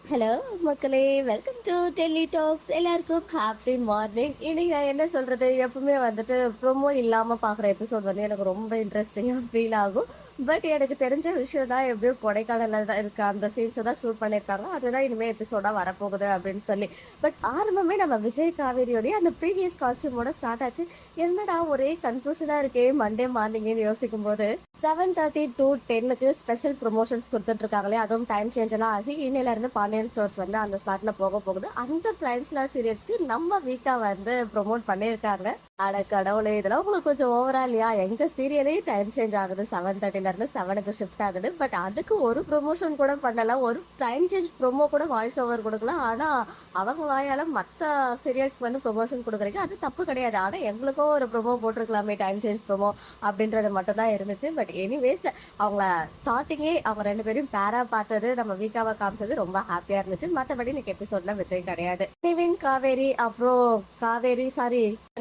Hello மக்களே, welcome to Delhi tax. எல்லாருக்கும் happy morning. இன்னைக்கு நான் என்ன சொல்றது, எப்பவுமே வந்துட்டு ப்ரோமோ இல்லாமல் பார்க்குற எபிசோட் வந்து எனக்கு ரொம்ப இன்ட்ரெஸ்டிங்காக ஃபீல் ஆகும். பட் எனக்கு தெரிஞ்ச விஷயம் தான், எப்படியோ கொடைக்கானலில் தான் இருக்க அந்த சீன்ஸை தான் ஷூட் பண்ணியிருக்காங்க. அதுதான் இனிமேல் எபிசோடாக வரப்போகுது அப்படின்னு சொல்லி. பட் ஆரம்பமே நம்ம விஜய் காவேரியோடைய அந்த ப்ரீவியஸ் காஸ்டியூமோட ஸ்டார்ட் ஆச்சு. என்னடா ஒரே கன்ஃபியூஷனாக இருக்கே மண்டே மார்னிங்னு யோசிக்கும் போது 7:30 to 10க்கு ஸ்பெஷல் ப்ரொமோஷன்ஸ் கொடுத்துட்ருக்காங்களே, அதுவும் டைம் சேஞ்ச் எல்லாம் ஆகி இன்னிலேருந்து பாண்டியன் ஸ்டோர்ஸ் வந்து அந்த ஸ்லாட்டில் போக போகுது. அந்த பிரைம் ஸ்லாட் சீரியல்ஸ்க்கு நம்ம வீக்காக வந்து ப்ரொமோட் பண்ணியிருக்காங்க. அட கடவுளே, இதெல்லாம் உங்களுக்கு கொஞ்சம் ஓவரா இல்லையா? எங்கள் சீரியலே டைம் சேஞ்ச் ஆகுது, 7:30லேருந்து 7க்கு ஷிஃப்ட் ஆகுது. பட் அதுக்கு ஒரு ப்ரொமோஷன் கூட பண்ணலாம், ஒரு டைம் சேஞ்ச் ப்ரொமோ கூட வாய்ஸ் ஓவர் கொடுக்கலாம். ஆனால் அவங்க வாயால் மற்ற சீரியல்ஸ்க்கு வந்து ப்ரொமோஷன் கொடுக்குறீங்க, அது தப்பு கிடையாது. ஆனால் எங்களுக்கும் ஒரு ப்ரொமோ போட்டிருக்கலாமே, டைம் சேஞ்ச் ப்ரொமோ அப்படின்றது மட்டும் தான் இருந்துச்சு. பட் எனிவேஸ், அவங்க ஸ்டார்டிங்கே அவங்க ரெண்டு பேரும் பேரா பார்த்தது, நம்ம வீக்காவை காமிச்சது ரொம்ப ஹாப்பியாக இருந்துச்சு. மற்றபடி இன்னைக்கு எபிசோட்ல விஜய் கிடையாது. நிவின் காவேரி, அப்புறம்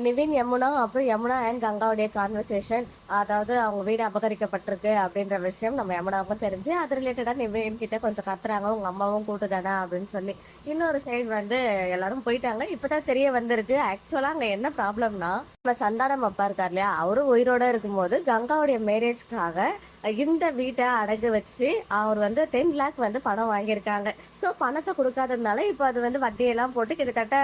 நிவின் யமுனா, அப்புறம் யமுனா அண்ட் கங்காவுடைய கான்வர்சேஷன், அதாவது அவங்க வீடு அபகரிக்கப்பட்டிருக்கு அப்படின்ற விஷயம் நம்ம யமுனாவுக்கும் தெரிஞ்சு அது ரிலேட்டடாக நிவின் கிட்ட கொஞ்சம் கத்துறாங்க, உங்க அம்மாவும் கூட்டு தானே அப்படின்னு சொல்லி. இன்னொரு சைடு வந்து எல்லாரும் போயிட்டாங்க. இப்பதான் தெரிய வந்திருக்கு ஆக்சுவலா அங்க என்ன ப்ராப்ளம்னா, நம்ம சந்தானம் அப்பா இருக்கார் இல்லையா, அவரும் உயிரோட இருக்கும்போது கங்காவுடைய மேரேஜ்க்காக இந்த வீட்டை அடகு வச்சு அவர் வந்து 10 lakh வந்து பணம் வாங்கியிருக்காங்க. ஸோ பணத்தை கொடுக்காததுனால இப்போ அது வந்து வட்டியெல்லாம் போட்டு கிட்டத்தட்ட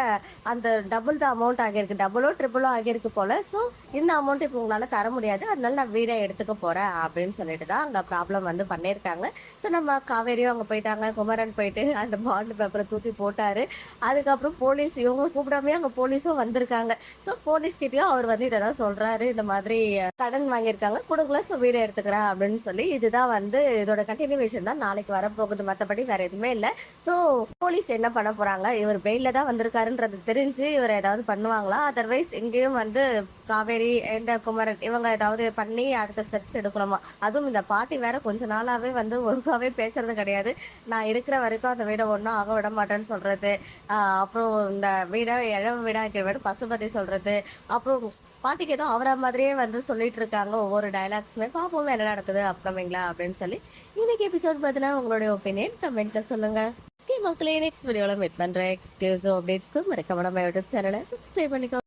அந்த டபுள் த அமௌண்ட் ஆகியிருக்கு, டபுளோ ட்ரிபிளோ ஆகியிருக்கு போல. ஸோ இந்த அமௌண்ட் இப்போ உங்களால் தர முடியாது, அதனால நான் வீடை எடுத்துக்க போறேன் அப்படின்னு சொல்லிட்டு தான் அங்கே ப்ராப்ளம் வந்து பண்ணியிருக்காங்க. ஸோ நம்ம காவேரியும் அங்கே போயிட்டாங்க, குமரன் போயிட்டு அந்த பாண்ட் பேப்பரை தூக்கி போட்டாரு. அதுக்கப்புறம் போலீஸ் இவங்க கூப்பிடாமே அங்கே போலீஸும் வந்திருக்காங்க. ஸோ போலீஸ்கிட்டயும் அவர் வந்து இதை தான் சொல்றாரு, இந்த மாதிரி கடன் வாங்கியிருக்காங்க கொடுக்கல, ஸோ வீடை எடுத்துக்கிறேன் அப்படின்னு சொல்லி. இதுதான் வந்து இதோட கண்டினியூவேஷன் தான் நாளைக்கு வரப்போகுது, மற்றபடி வேற எதுவுமே இல்லை. ஸோ போலீஸ் என்ன பண்ண போறாங்க, இவர் பெயில தான் வந்திருக்காருன்றது தெரிஞ்சு இவர் ஏதாவது பண்ணுவாங்களா, அதர்வைஸ் எங்கேயும் வந்து காவேரி அண்ட் குமரன் இவங்க ஏதாவது பண்ணி அடுத்த ஸ்டெப்ஸ் எடுக்கணுமா? அதுவும் இந்த பாட்டி வேற கொஞ்ச நாளாவே வந்து ஒழுங்காவே பேசுறது கிடையாது. நான் இருக்கிற வரைக்கும் அந்த வீடை ஒன்றும் ஆக விட மாட்டேன்னு சொல்றது, அப்புறம் இந்த வீடை இழவு வீடாக்கிற வீடு பசுபதி சொல்றது, அப்புறம் பாட்டிக்கு ஏதோ அவரை மாதிரியே வந்து சொல்லிட்டு இருக்காங்க ஒவ்வொரு டைலாக்ஸுமே. பார்ப்போம் என்ன நடக்குது அப்கமிங்ல அப்படின்னு சொல்லி. இன்னைக்கு எபிசோட் பார்த்தீங்கன்னா உங்களுடைய ஒப்பீனியன் கமெண்ட்ல சொல்லுங்க. மக்களே, நெக்ஸ்ட் வீடியோவில் மீட் பண்றேன். எக்ஸ்க்ளூசிவ் அப்டேட்ஸ்க்கு மறக்காம நம்ம யூடியூப் சேனலை சப்ஸ்கிரைப் பண்ணிக்கோ.